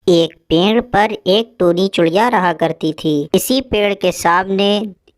एक पेड़ पर एक टूनी चिड़िया रहा करती थी। इसी पेड़ के सामने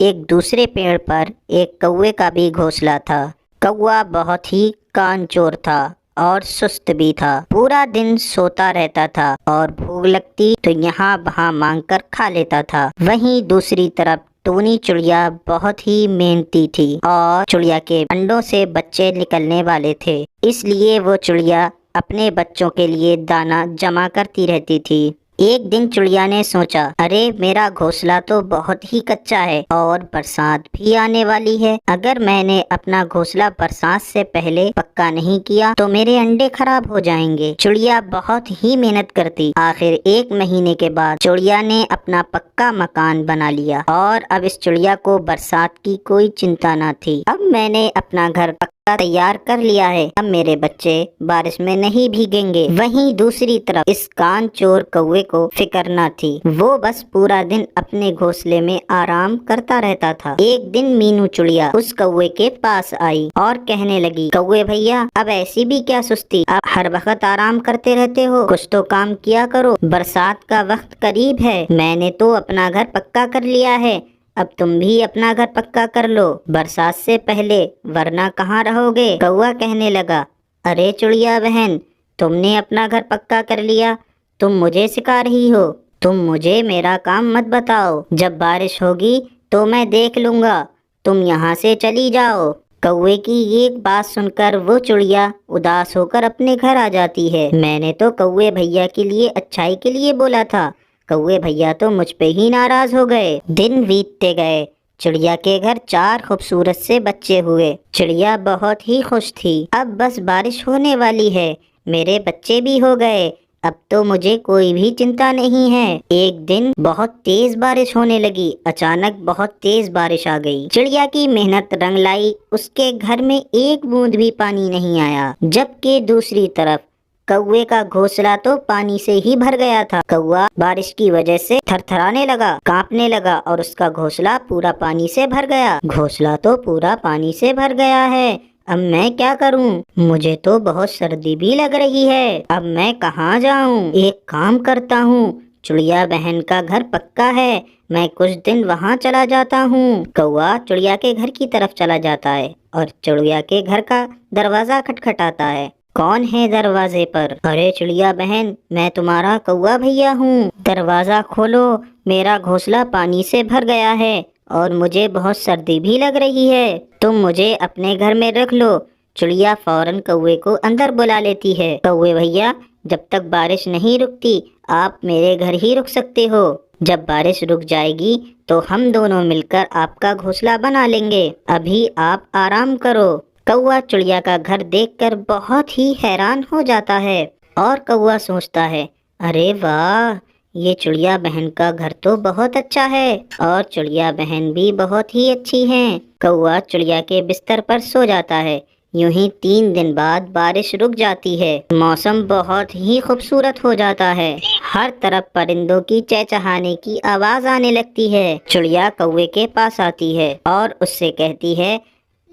एक दूसरे पेड़ पर एक कौवे का भी घोंसला था। कौवा बहुत ही कानचोर था और सुस्त भी था। पूरा दिन सोता रहता था और भूख लगती तो यहाँ वहाँ मांग कर खा लेता था। वहीं दूसरी तरफ टूनी चिड़िया बहुत ही मेहनती थी और चिड़िया के अंडों से बच्चे निकलने वाले थे, इसलिए वो चिड़िया अपने बच्चों के लिए दाना जमा करती रहती थी। एक दिन चिड़िया ने सोचा, अरे मेरा घोंसला तो बहुत ही कच्चा है और बरसात भी आने वाली है। अगर मैंने अपना घोंसला बरसात से पहले पक्का नहीं किया तो मेरे अंडे खराब हो जाएंगे। चिड़िया बहुत ही मेहनत करती। आखिर 1 महीने के बाद चिड़िया ने अपना पक्का मकान बना लिया और अब इस चिड़िया को बरसात की कोई चिंता न थी। अब मैंने अपना घर तैयार कर लिया है, अब मेरे बच्चे बारिश में नहीं भीगेंगे। वहीं दूसरी तरफ इस कानचोर कौवे को फिक्र न थी। वो बस पूरा दिन अपने घोंसले में आराम करता रहता था। एक दिन मीनू चिड़िया उस कौवे के पास आई और कहने लगी, कौवे भैया, अब ऐसी भी क्या सुस्ती, अब हर वक्त आराम करते रहते हो, कुछ तो काम किया करो। बरसात का वक्त करीब है, मैंने तो अपना घर पक्का कर लिया है, अब तुम भी अपना घर पक्का कर लो बरसात से पहले, वरना कहाँ रहोगे। कौवा कहने लगा, अरे चिड़िया बहन, तुमने अपना घर पक्का कर लिया, तुम मुझे सिखा रही हो। तुम मुझे मेरा काम मत बताओ, जब बारिश होगी तो मैं देख लूंगा, तुम यहाँ से चली जाओ। कौवे की एक बात सुनकर वो चिड़िया उदास होकर अपने घर आ जाती है। मैंने तो कौवे भैया के लिए अच्छाई के लिए बोला था, कौवे भैया तो मुझ पे ही नाराज हो गए। दिन बीतते गए, चिड़िया के घर 4 खूबसूरत से बच्चे हुए। चिड़िया बहुत ही खुश थी। अब बस बारिश होने वाली है, मेरे बच्चे भी हो गए, अब तो मुझे कोई भी चिंता नहीं है। एक दिन बहुत तेज बारिश होने लगी। अचानक बहुत तेज बारिश आ गई। चिड़िया की मेहनत रंग लाई, उसके घर में एक बूंद भी पानी नहीं आया। जबकि दूसरी तरफ कौवे का घोंसला तो पानी से ही भर गया था। कौवा बारिश की वजह से थरथराने लगा, कांपने लगा और उसका घोंसला पूरा पानी से भर गया। घोंसला तो पूरा पानी से भर गया है, अब मैं क्या करूं? मुझे तो बहुत सर्दी भी लग रही है, अब मैं कहाँ जाऊं? एक काम करता हूँ, चिड़िया बहन का घर पक्का है, मैं कुछ दिन वहाँ चला जाता हूँ। कौवा चिड़िया के घर की तरफ चला जाता है और चिड़िया के घर का दरवाजा खटखटाता है। कौन है दरवाजे पर? अरे चिड़िया बहन, मैं तुम्हारा कौवा भैया हूँ, दरवाजा खोलो, मेरा घोंसला पानी से भर गया है और मुझे बहुत सर्दी भी लग रही है, तुम मुझे अपने घर में रख लो। चिड़िया फौरन कौवे को अंदर बुला लेती है। कौवे भैया, जब तक बारिश नहीं रुकती आप मेरे घर ही रुक सकते हो, जब बारिश रुक जाएगी तो हम दोनों मिलकर आपका घोंसला बना लेंगे, अभी आप आराम करो। कौवा चिड़िया का घर देखकर बहुत ही हैरान हो जाता है और कौवा सोचता है, अरे वाह, ये चिड़िया बहन का घर तो बहुत अच्छा है और चिड़िया बहन भी बहुत ही अच्छी हैं। कौवा चिड़िया के बिस्तर पर सो जाता है। यूं ही 3 दिन बाद बारिश रुक जाती है। मौसम बहुत ही खूबसूरत हो जाता है। हर तरफ परिंदों की चहचहाने की आवाज आने लगती है। चिड़िया कौवे के पास आती है और उससे कहती है,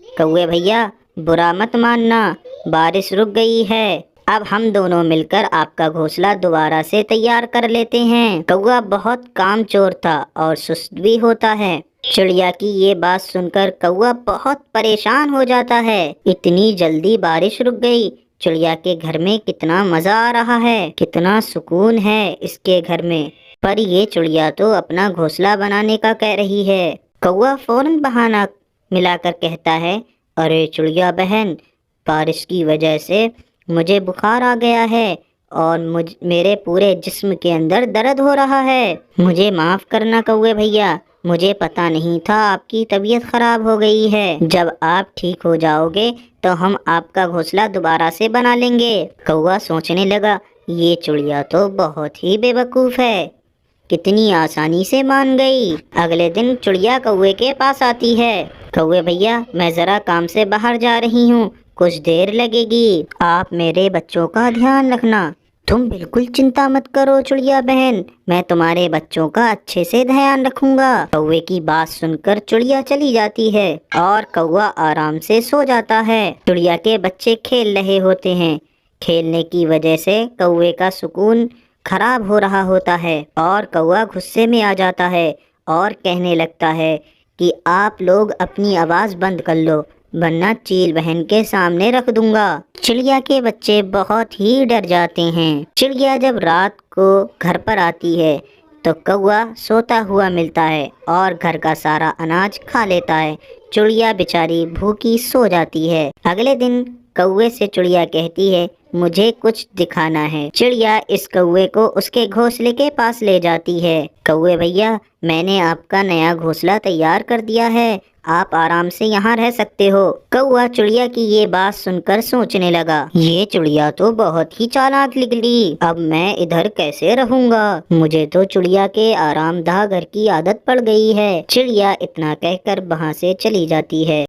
कौवे भैया, बुरा मत मानना, बारिश रुक गई है, अब हम दोनों मिलकर आपका घोंसला दोबारा से तैयार कर लेते हैं। कौवा बहुत कामचोर था और सुस्त भी होता है। चिड़िया की ये बात सुनकर कौवा बहुत परेशान हो जाता है। इतनी जल्दी बारिश रुक गई, चिड़िया के घर में कितना मजा आ रहा है, कितना सुकून है इसके घर में, पर ये चिड़िया तो अपना घोंसला बनाने का कह रही है। कौवा फौरन बहाना मिलाकर कहता है, अरे चिड़िया बहन, बारिश की वजह से मुझे बुखार आ गया है और मेरे पूरे जिस्म के अंदर दर्द हो रहा है, मुझे माफ़ करना कौवे भैया, मुझे पता नहीं था आपकी तबीयत खराब हो गई है, जब आप ठीक हो जाओगे तो हम आपका घोंसला दोबारा से बना लेंगे। कौवा सोचने लगा, ये चिड़िया तो बहुत ही बेवकूफ़ है, कितनी आसानी से मान गई। अगले दिन चिड़िया कौवे के पास आती है, कौवे भैया, मैं ज़रा काम से बाहर जा रही हूँ, कुछ देर लगेगी, आप मेरे बच्चों का ध्यान रखना। तुम बिल्कुल चिंता मत करो चिड़िया बहन, मैं तुम्हारे बच्चों का अच्छे से ध्यान रखूंगा। कौवे की बात सुनकर चिड़िया चली जाती है और कौवा आराम से सो जाता है। चिड़िया के बच्चे खेल रहे होते हैं। खेलने की वजह से कौवे का सुकून खराब हो रहा होता है और कौवा गुस्से में आ जाता है और कहने लगता है कि आप लोग अपनी आवाज़ बंद कर लो वरना चील बहन के सामने रख दूंगा। चिड़िया के बच्चे बहुत ही डर जाते हैं। चिड़िया जब रात को घर पर आती है तो कौवा सोता हुआ मिलता है और घर का सारा अनाज खा लेता है। चिड़िया बेचारी भूखी सो जाती है। अगले दिन कौवे से चिड़िया कहती है मुझे कुछ दिखाना है। चिड़िया इस कौवे को उसके घोंसले के पास ले जाती है। कौवे भैया, मैंने आपका नया घोंसला तैयार कर दिया है, आप आराम से यहाँ रह सकते हो। कौवा चिड़िया की ये बात सुनकर सोचने लगा, ये चिड़िया तो बहुत ही चालाक निकली, अब मैं इधर कैसे रहूंगा। मुझे तो चिड़िया के आरामदाह घर की आदत पड़ गई है। चिड़िया इतना कहकर वहाँ से चली जाती है।